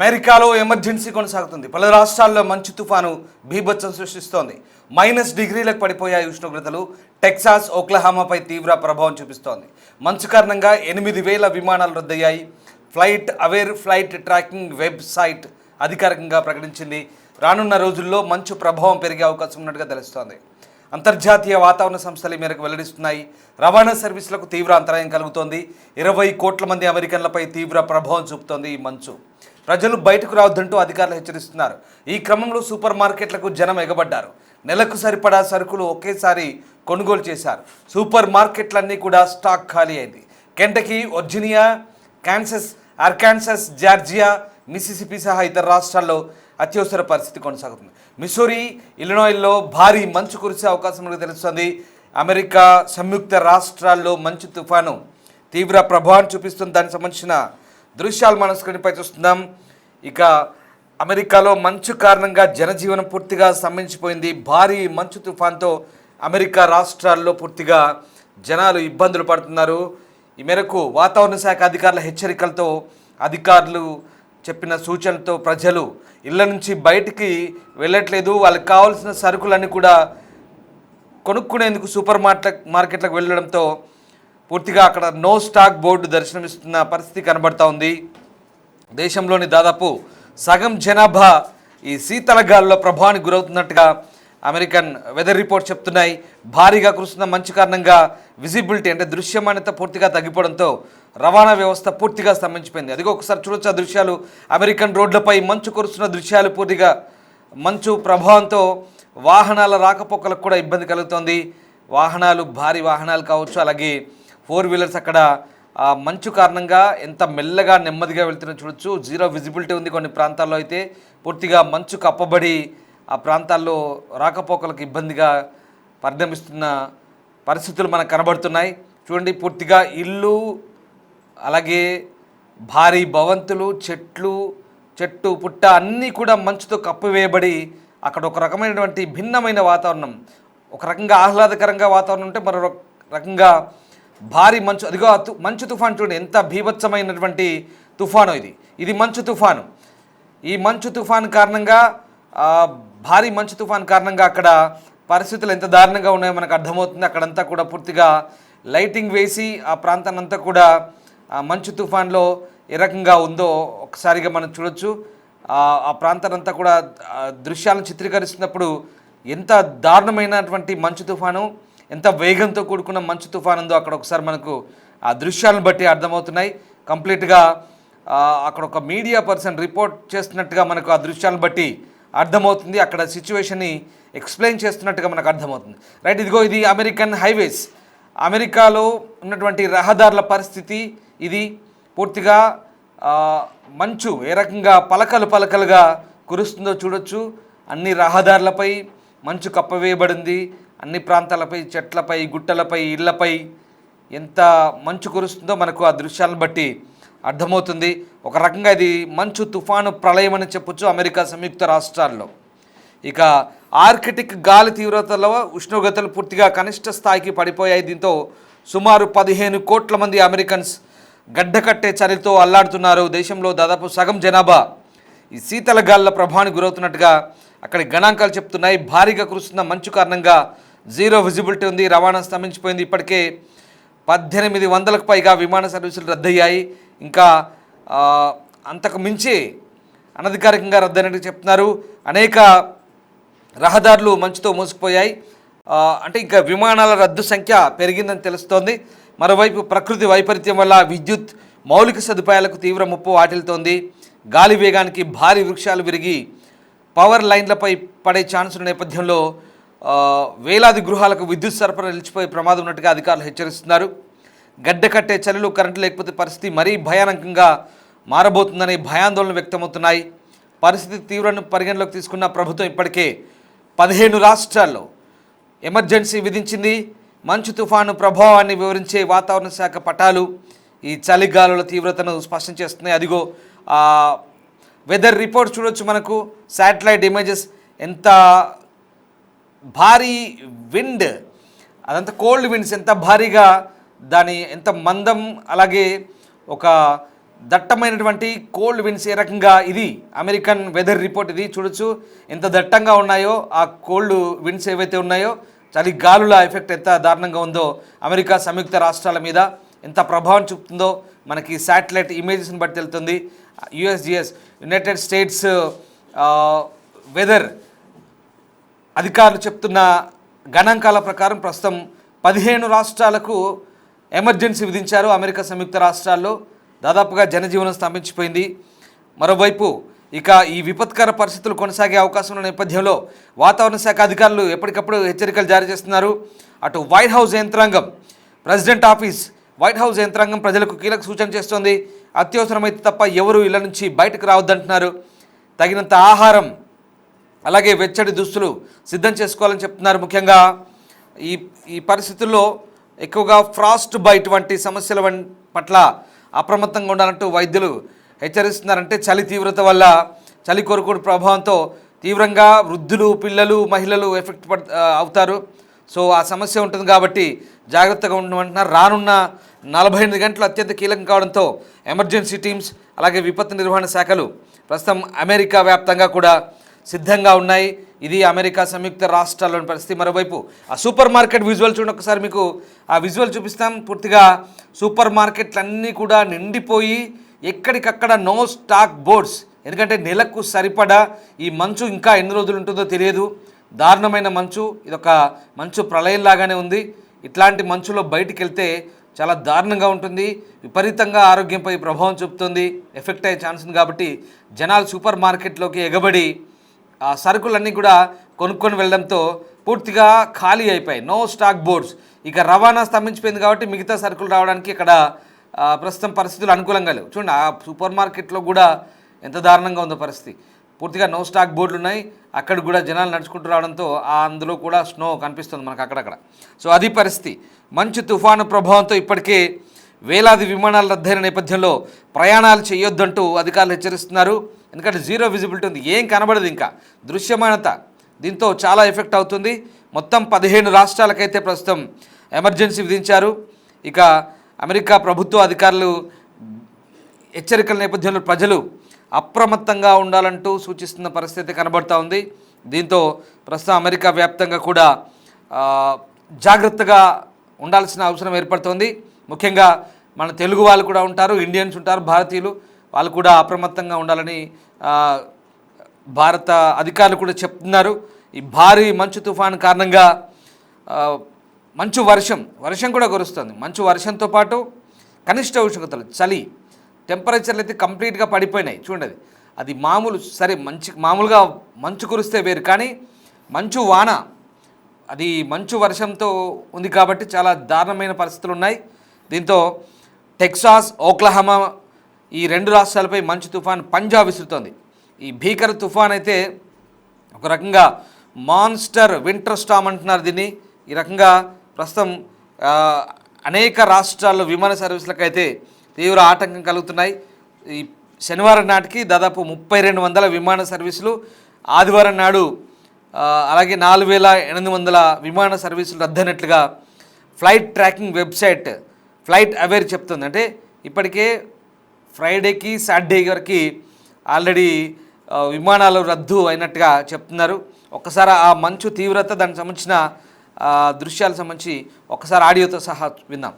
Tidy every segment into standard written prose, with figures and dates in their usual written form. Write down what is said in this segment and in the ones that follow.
అమెరికాలో ఎమర్జెన్సీ కొనసాగుతుంది. పలు రాష్ట్రాల్లో మంచు తుఫాను బీభత్సం సృష్టిస్తోంది. -డిగ్రీలకు పడిపోయాయి ఉష్ణోగ్రతలు. టెక్సాస్, ఓక్లహామాపై తీవ్ర ప్రభావం చూపిస్తోంది. మంచు కారణంగా 8,000 విమానాలు రద్దయ్యాయి. FlightAware flight tracking website అధికారికంగా ప్రకటించింది. రానున్న రోజుల్లో మంచు ప్రభావం పెరిగే అవకాశం ఉన్నట్టుగా తెలుస్తోంది. అంతర్జాతీయ వాతావరణ సంస్థలు ఈ మేరకు వెల్లడిస్తున్నాయి. రవాణా సర్వీసులకు తీవ్ర అంతరాయం కలుగుతోంది. 20 కోట్ల మంది అమెరికన్లపై తీవ్ర ప్రభావం చూపుతోంది ఈ మంచు. ప్రజలు బయటకు రావద్దంటూ అధికారులు హెచ్చరిస్తున్నారు. ఈ క్రమంలో సూపర్ మార్కెట్లకు జనం ఎగబడ్డారు. నెలకు సరిపడా సరుకులు ఒకేసారి కొనుగోలు చేశారు. సూపర్ మార్కెట్లన్నీ కూడా స్టాక్ ఖాళీ అయింది. Kentucky, Virginia, Arkansas, Georgia, Mississippi సహా ఇతర రాష్ట్రాల్లో అత్యవసర పరిస్థితి కొనసాగుతుంది. మిసూరీ, ఇలినాయ్లో భారీ మంచు కురిసే అవకాశం ఉన్నట్టు తెలుస్తోంది. అమెరికా సంయుక్త రాష్ట్రాల్లో మంచు తుఫాను తీవ్ర ప్రభావం చూపిస్తుంది. దానికి సంబంధించిన దృశ్యాలు మన స్క్రీన్పై చూస్తున్నాం. ఇక అమెరికాలో మంచు కారణంగా జనజీవనం పూర్తిగా స్తంభించిపోయింది. భారీ మంచు తుఫాన్తో అమెరికా రాష్ట్రాల్లో పూర్తిగా జనాలు ఇబ్బందులు పడుతున్నారు. ఈ మేరకు వాతావరణ శాఖ అధికారుల హెచ్చరికలతో, అధికారులు చెప్పిన సూచనలతో ప్రజలు ఇళ్ల నుంచి బయటికి వెళ్ళట్లేదు. వాళ్ళకి కావాల్సిన సరుకులన్నీ కూడా కొనుక్కునేందుకు సూపర్ మార్కెట్లకు వెళ్ళడంతో పూర్తిగా అక్కడ నో స్టాక్ బోర్డు దర్శనమిస్తున్న పరిస్థితి కనబడతా ఉంది. దేశంలోని దాదాపు సగం జనాభా ఈ శీతల గాలుల ప్రభావానికి గురవుతున్నట్టుగా అమెరికన్ వెదర్ రిపోర్ట్ చెప్తున్నాయి. భారీగా కురుస్తున్న మంచు కారణంగా విజిబిలిటీ అంటే దృశ్యమానత పూర్తిగా తగ్గిపోవడంతో రవాణా వ్యవస్థ పూర్తిగా స్తంభించిపోయింది. అదిగో ఒకసారి చూడొచ్చు ఆ దృశ్యాలు. అమెరికన్ రోడ్లపై మంచు కురుస్తున్న దృశ్యాలు. పూర్తిగా మంచు ప్రభావంతో వాహనాల రాకపోకలకు కూడా ఇబ్బంది కలుగుతోంది. వాహనాలు, భారీ వాహనాలు కావచ్చు, అలాగే 4 వీలర్స్ అక్కడ మంచు కారణంగా ఎంత మెల్లగా నెమ్మదిగా వెళ్తున్నా చూడొచ్చు. జీరో విజిబిలిటీ ఉంది. కొన్ని ప్రాంతాల్లో అయితే పూర్తిగా మంచు కప్పబడి ఆ ప్రాంతాల్లో రాకపోకలకు ఇబ్బందిగా పరిణమిస్తున్న పరిస్థితులు మనకు కనబడుతున్నాయి. చూడండి, పూర్తిగా ఇల్లు, అలాగే భారీ భవంతులు, చెట్టు పుట్ట అన్నీ కూడా మంచుతో కప్పివేయబడి అక్కడ ఒక రకమైనటువంటి భిన్నమైన వాతావరణం, ఒక రకంగా ఆహ్లాదకరంగా వాతావరణం ఉంటే మరో రకంగా భారీ మంచు. అదిగో మంచు తుఫాను చూడండి, ఎంత భీభత్సమైనటువంటి తుఫాను ఇది మంచు తుఫాను. ఈ మంచు తుఫాను కారణంగా, భారీ మంచు తుఫాను కారణంగా అక్కడ పరిస్థితులు ఎంత దారుణంగా ఉన్నాయో మనకు అర్థమవుతుంది. అక్కడంతా కూడా పూర్తిగా లైటింగ్ వేసి ఆ ప్రాంతాన్ని అంతా కూడా మంచు తుఫాన్లో ఏ రకంగా ఉందో ఒకసారిగా మనం చూడొచ్చు. ఆ ప్రాంతానంతా కూడా దృశ్యాలను చిత్రీకరిస్తున్నప్పుడు ఎంత దారుణమైనటువంటి మంచు తుఫాను, ఎంత వేగంతో కూడుకున్న మంచు తుఫాను ఉందో అక్కడ ఒకసారి మనకు ఆ దృశ్యాలను బట్టి అర్థమవుతున్నాయి. కంప్లీట్గా అక్కడ ఒక మీడియా పర్సన్ రిపోర్ట్ చేస్తున్నట్టుగా మనకు ఆ దృశ్యాలను బట్టి అర్థమవుతుంది. అక్కడ సిచ్యువేషన్ని ఎక్స్ప్లెయిన్ చేస్తున్నట్టుగా మనకు అర్థమవుతుంది. రైట్, ఇది అమెరికన్ హైవేస్, అమెరికాలో ఉన్నటువంటి రహదారుల పరిస్థితి ఇది. పూర్తిగా మంచు ఏ రకంగా పలకలుగా కురుస్తుందో చూడొచ్చు. అన్ని రహదారులపై మంచు కప్పవేయబడింది. అన్ని ప్రాంతాలపై, చెట్లపై, గుట్టలపై, ఇళ్లపై ఎంత మంచు కురుస్తుందో మనకు ఆ దృశ్యాలను బట్టి అర్థమవుతుంది. ఒక రకంగా ఇది మంచు తుఫాను ప్రళయం అని చెప్పొచ్చు అమెరికా సంయుక్త రాష్ట్రాల్లో. ఇక ఆర్కిటిక్ గాలి తీవ్రతలో ఉష్ణోగ్రతలు పూర్తిగా కనిష్ట స్థాయికి పడిపోయాయి. దీంతో సుమారు 15 కోట్ల మంది అమెరికన్స్ గడ్డకట్టే చలితో అల్లాడుతున్నారు. దేశంలో దాదాపు సగం జనాభా ఈ శీతల గాలుల ప్రభావానికి గురవుతున్నట్టుగా అక్కడి గణాంకాలు చెప్తున్నాయి. భారీగా కురుస్తున్న మంచు కారణంగా జీరో విజిబిలిటీ ఉంది. రవాణా స్తంభించిపోయింది. ఇప్పటికే 1800కు పైగా విమాన సర్వీసులు రద్దయ్యాయి. ఇంకా అంతకు మించి అనధికారికంగా రద్దయినట్టు చెప్తున్నారు. అనేక రహదారులు మంచుతో మూసుకుపోయాయి. అంటే ఇంకా విమానాల రద్దు సంఖ్య పెరిగిందని తెలుస్తోంది. మరోవైపు ప్రకృతి వైపరీత్యం వల్ల విద్యుత్ మౌలిక సదుపాయాలకు తీవ్ర ముప్పు వాటిల్తోంది. గాలి వేగానికి భారీ వృక్షాలు విరిగి పవర్ లైన్లపై పడే ఛాన్స్ ఉన్న నేపథ్యంలో వేలాది గృహాలకు విద్యుత్ సరఫరా నిలిచిపోయే ప్రమాదం ఉన్నట్టుగా అధికారులు హెచ్చరిస్తున్నారు. గడ్డకట్టే చలిలో కరెంటు లేకపోతే పరిస్థితి మరీ భయానకంగా మారబోతుందని భయాందోళన వ్యక్తమవుతున్నాయి. పరిస్థితి తీవ్రను పరిగణలోకి తీసుకున్న ప్రభుత్వం ఇప్పటికే 15 రాష్ట్రాల్లో ఎమర్జెన్సీ విధించింది. మంచు తుఫాను ప్రభావాన్ని వివరించే వాతావరణ శాఖ పటాలు ఈ చలిగాలుల తీవ్రతను స్పష్టం చేస్తున్నాయి. అదిగో వెదర్ రిపోర్ట్ చూడొచ్చు మనకు. శాటిలైట్ ఇమేజెస్, ఎంత భారీ విండ్, అదంతా కోల్డ్ విండ్స్ ఎంత భారీగా, దాని ఎంత మందం, అలాగే ఒక దట్టమైనటువంటి కోల్డ్ విండ్స్. ఏ రకంగా ఇది అమెరికన్ వెదర్ రిపోర్ట్, ఇది చూడొచ్చు ఎంత దట్టంగా ఉన్నాయో ఆ కోల్డ్ విండ్స్ ఏవైతే ఉన్నాయో, చలి గాలుల ఎఫెక్ట్ ఎంత దారుణంగా ఉందో అమెరికా సంయుక్త రాష్ట్రాల మీద ఎంత ప్రభావం చూపుతుందో మనకి శాటిలైట్ ఇమేజెస్ని బట్టి తెలుస్తుంది. యుఎస్జిఎస్ యునైటెడ్ స్టేట్స్ వెదర్ అధికారులు చెప్తున్న గణాంకాల ప్రకారం ప్రస్తుతం 15 రాష్ట్రాలకు ఎమర్జెన్సీ విధించారు. అమెరికా సంయుక్త రాష్ట్రాల్లో దాదాపుగా జనజీవనం స్తంభించిపోయింది. మరోవైపు ఇక ఈ విపత్కర పరిస్థితులు కొనసాగే అవకాశం ఉన్న నేపథ్యంలో వాతావరణ శాఖ అధికారులు ఎప్పటికప్పుడు హెచ్చరికలు జారీ చేస్తున్నారు. అటు వైట్ హౌస్ యంత్రాంగం, ప్రెసిడెంట్ ఆఫీస్, వైట్ హౌస్ యంత్రాంగం ప్రజలకు కీలక సూచన చేస్తోంది. అత్యవసరమైతే తప్ప ఎవరు ఇళ్ల నుంచి బయటకు రావద్దంటున్నారు. తగినంత ఆహారం అలాగే వెచ్చటి దుస్తులు సిద్ధం చేసుకోవాలని చెప్తున్నారు. ముఖ్యంగా ఈ పరిస్థితుల్లో ఎక్కువగా ఫ్రాస్ట్ బైట్ వంటి సమస్యల పట్ల అప్రమత్తంగా ఉండాలంటూ వైద్యులు హెచ్చరిస్తున్నారంటే చలి తీవ్రత వల్ల, చలి కొరకుడు ప్రభావంతో తీవ్రంగా వృద్ధులు, పిల్లలు, మహిళలు ఎఫెక్ట్ అవుతారు. సో ఆ సమస్య ఉంటుంది కాబట్టి జాగ్రత్తగా ఉండమంటున్నారు. రానున్న 48 గంటలు అత్యంత కీలకం కావడంతో ఎమర్జెన్సీ టీమ్స్ అలాగే విపత్తు నిర్వహణ శాఖలు ప్రస్తుతం అమెరికా వ్యాప్తంగా కూడా సిద్ధంగా ఉన్నాయి. ఇది అమెరికా సంయుక్త రాష్ట్రాల్లోని పరిస్థితి. మరోవైపు ఆ సూపర్ మార్కెట్ విజువల్ చూడండి ఒకసారి, మీకు ఆ విజువల్ చూపిస్తాం. పూర్తిగా సూపర్ మార్కెట్లు అన్నీ కూడా నిండిపోయి ఎక్కడికక్కడ నో స్టాక్ బోర్డ్స్. ఎందుకంటే నెలకు సరిపడా ఈ మంచు ఇంకా ఎన్ని రోజులు ఉంటుందో తెలియదు. దారుణమైన మంచు, ఇదొక మంచు ప్రళయంలాగానే ఉంది. ఇట్లాంటి మంచులో బయటికి వెళ్తే చాలా దారుణంగా ఉంటుంది, విపరీతంగా ఆరోగ్యంపై ప్రభావం చూపుతుంది, ఎఫెక్ట్ అయ్యే ఛాన్స్ ఉంది. కాబట్టి జనాలు సూపర్ మార్కెట్లోకి ఎగబడి ఆ సరుకులన్నీ కూడా కొనుక్కొని వెళ్ళడంతో పూర్తిగా ఖాళీ అయిపోయాయి, నో స్టాక్ బోర్డ్స్. ఇక రవాణా స్తంభించిపోయింది కాబట్టి మిగతా సరుకులు రావడానికి ఇక్కడ ప్రస్తుతం పరిస్థితులు అనుకూలంగా లేవు. చూడండి ఆ సూపర్ మార్కెట్లో కూడా ఎంత దారుణంగా ఉందో పరిస్థితి. పూర్తిగా నో స్టాక్ బోర్డులు ఉన్నాయి, అక్కడ కూడా జనాలు నడుచుకుంటూ రావడంతో అందులో కూడా స్నో కనిపిస్తుంది మనకు అక్కడక్కడ. సో అది పరిస్థితి. మంచు తుఫాను ప్రభావంతో ఇప్పటికే వేలాది విమానాలు రద్దయిన నేపథ్యంలో ప్రయాణాలు చేయొద్దంటూ అధికారులు హెచ్చరిస్తున్నారు. ఎందుకంటే జీరో విజిబిలిటీ ఉంది, ఏం కనబడదు, ఇంకా దృశ్యమానత. దీంతో చాలా ఎఫెక్ట్ అవుతుంది. మొత్తం 15 రాష్ట్రాలకైతే ప్రస్తుతం ఎమర్జెన్సీ విధించారు. ఇక అమెరికా ప్రభుత్వ అధికారులు హెచ్చరికల నేపథ్యంలో ప్రజలు అప్రమత్తంగా ఉండాలంటూ సూచిస్తున్న పరిస్థితి కనబడుతూ ఉంది. దీంతో ప్రస్తుతం అమెరికా వ్యాప్తంగా కూడా జాగ్రత్తగా ఉండాల్సిన అవసరం ఏర్పడుతోంది. ముఖ్యంగా మన తెలుగు వాళ్ళు కూడా ఉంటారు, ఇండియన్స్ ఉంటారు, భారతీయులు, వాళ్ళు కూడా అప్రమత్తంగా ఉండాలని భారత అధికారులు కూడా చెప్తున్నారు. ఈ భారీ మంచు తుఫాను కారణంగా మంచు వర్షం కూడా కురుస్తుంది. మంచు వర్షంతో పాటు కనిష్ట ఉష్ణోగ్రతలు, చలి, టెంపరేచర్లు అయితే కంప్లీట్గా పడిపోయినాయి. చూడండి, అది మామూలు సరే మామూలుగా మంచు కురిస్తే వేరు, కానీ మంచు వాన, అది మంచు వర్షంతో ఉంది కాబట్టి చాలా దారుణమైన పరిస్థితులు ఉన్నాయి. దీంతో టెక్సాస్, ఓక్లహామా ఈ 2 రాష్ట్రాలపై మంచు తుఫాన్ పంజా విసురుతోంది. ఈ భీకర తుఫాన్ అయితే ఒక రకంగా మాన్స్టర్ వింటర్ స్టామ్ అంటున్నారు దీన్ని. ఈ రకంగా ప్రస్తుతం అనేక రాష్ట్రాల్లో విమాన సర్వీసులకైతే తీవ్ర ఆటంకం కలుగుతున్నాయి. ఈ శనివారం నాటికి దాదాపు 3200 విమాన సర్వీసులు, ఆదివారం నాడు అలాగే 4800 విమాన సర్వీసులు రద్దయినట్లుగా flight tracking website FlightAware చెప్తుంది. అంటే ఇప్పటికే ఫ్రైడేకి సాటర్డే వరకు ఆల్రెడీ విమానాలు రద్దు అయినట్టుగా చెప్తున్నారు. ఒక్కసారి ఆ మంచు తీవ్రత, దానికి సంబంధించిన దృశ్యాలకు సంబంధించి ఒక్కసారి ఆడియోతో సహా విందాం.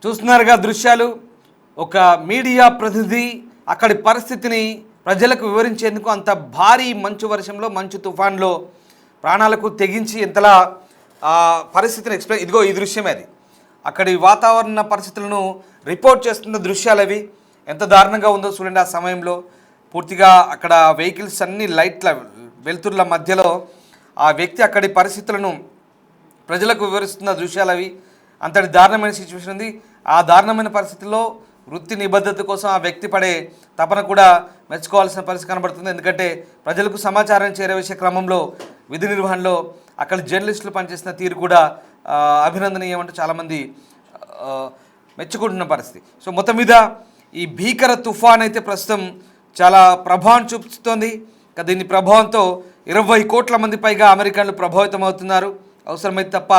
చూస్తున్నారుగా దృశ్యాలు, ఒక మీడియా ప్రతినిధి అక్కడి పరిస్థితిని ప్రజలకు వివరించేందుకు అంత భారీ మంచు వర్షంలో మంచు తుఫాన్లో ప్రాణాలకు తెగించి ఎంతలా పరిస్థితిని ఎక్స్ప్లెయిన్, ఇదిగో ఈ దృశ్యమే అది, అక్కడి వాతావరణ పరిస్థితులను రిపోర్ట్ చేస్తున్న దృశ్యాలు అవి. ఎంత దారుణంగా ఉందో చూడండి. ఆ సమయంలో పూర్తిగా అక్కడ వెహికల్స్ అన్ని లైట్ల వెలుతుర్ల మధ్యలో ఆ వ్యక్తి అక్కడి పరిస్థితులను ప్రజలకు వివరిస్తున్న దృశ్యాలు అవి. అంతటి దారుణమైన సిచ్యువేషన్ ఉంది. ఆ దారుణమైన పరిస్థితుల్లో వృత్తి నిబద్ధత కోసం ఆ వ్యక్తి పడే తపన కూడా మెచ్చుకోవాల్సిన పరిస్థితి కనబడుతుంది. ఎందుకంటే ప్రజలకు సమాచారం చేరవేసే క్రమంలో విధి నిర్వహణలో అక్కడ జర్నలిస్టులు పనిచేసిన తీరు కూడా అభినందనీయమంటూ చాలామంది మెచ్చుకుంటున్న పరిస్థితి. సో మొత్తం మీద ఈ భీకర తుఫాన్ అయితే ప్రస్తుతం చాలా ప్రభావం చూపుతోంది. దీని ప్రభావంతో 20 కోట్ల మంది పైగా అమెరికన్లు ప్రభావితం అవుతున్నారు. అవసరమైతే తప్ప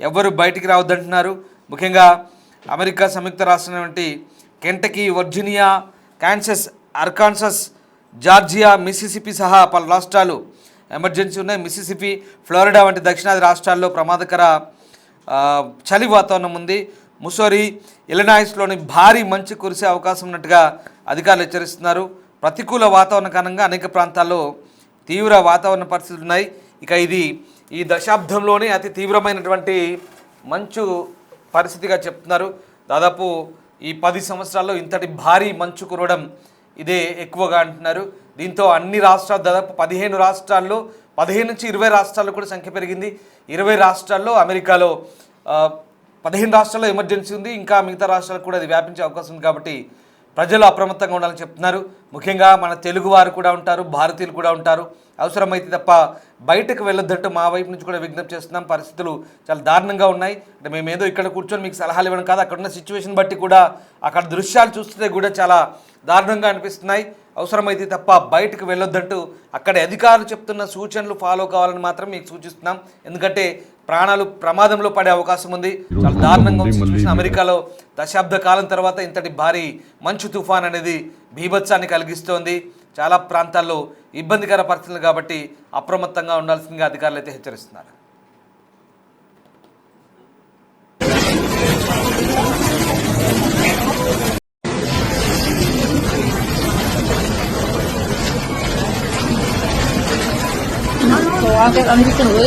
ఎవ్వరు బయటికి రావద్దంటున్నారు. ముఖ్యంగా అమెరికా సంయుక్త రాష్ట్రం వంటి Kentucky, Virginia, Kansas, Arkansas, Georgia, Mississippi సహా పలు రాష్ట్రాలు ఎమర్జెన్సీ ఉన్నాయి. మిసిసిపి, ఫ్లోరిడా వంటి దక్షిణాది రాష్ట్రాల్లో ప్రమాదకర చలి వాతావరణం ఉంది. ముసోరి, ఇలినాయిస్లోని భారీ మంచు కురిసే అవకాశం ఉన్నట్టుగా అధికారులు హెచ్చరిస్తున్నారు. ప్రతికూల వాతావరణ కారణంగా అనేక ప్రాంతాల్లో తీవ్ర వాతావరణ పరిస్థితులు ఉన్నాయి. ఇక ఇది ఈ దశాబ్దంలోనే అతి తీవ్రమైనటువంటి మంచు పరిస్థితిగా చెప్తున్నారు. దాదాపు ఈ 10 సంవత్సరాల్లో ఇంతటి భారీ మంచు కురవడం ఇదే ఎక్కువగా అంటున్నారు. దీంతో అన్ని రాష్ట్రాలు, దాదాపు 15 రాష్ట్రాల్లో, 15 నుంచి 20 రాష్ట్రాల్లో కూడా సంఖ్య పెరిగింది. 20 రాష్ట్రాల్లో, అమెరికాలో 15 రాష్ట్రాల్లో ఎమర్జెన్సీ ఉంది. ఇంకా మిగతా రాష్ట్రాలకు కూడా అది వ్యాపించే అవకాశం ఉంది. కాబట్టి ప్రజలు అప్రమత్తంగా ఉండాలని చెప్తున్నారు. ముఖ్యంగా మన తెలుగు వారు కూడా ఉంటారు, భారతీయులు కూడా ఉంటారు. అవసరమైతే తప్ప బయటకు వెళ్ళొద్దంటూ మా వైపు నుంచి కూడా విజ్ఞప్తి చేస్తున్నాం. పరిస్థితులు చాలా దారుణంగా ఉన్నాయి. అంటే మేమేదో ఇక్కడ కూర్చొని మీకు సలహాలు ఇవ్వడం కాదు, అక్కడున్న సిచ్యువేషన్ బట్టి కూడా అక్కడ దృశ్యాలు చూస్తుంటే కూడా చాలా దారుణంగా అనిపిస్తున్నాయి. అవసరమైతే తప్ప బయటకు వెళ్ళొద్దంటూ అక్కడి అధికారులు చెప్తున్న సూచనలు ఫాలో కావాలని మాత్రం మీకు సూచిస్తున్నాం. ఎందుకంటే ప్రాణాలు ప్రమాదంలో పడే అవకాశం ఉంది. చాలా దారుణంగా ఉంది సిచ్యువేషన్. అమెరికాలో దశాబ్ద కాలం తర్వాత ఇంతటి భారీ మంచు తుఫాన్ అనేది బీభత్సాన్ని కలిగిస్తోంది. చాలా ప్రాంతాల్లో ఇబ్బందికర పరిస్థితులు కాబట్టి అప్రమత్తంగా ఉండాల్సిందిగా అధికారులు అయితే హెచ్చరిస్తున్నారు. तो आगे अंदर से हुए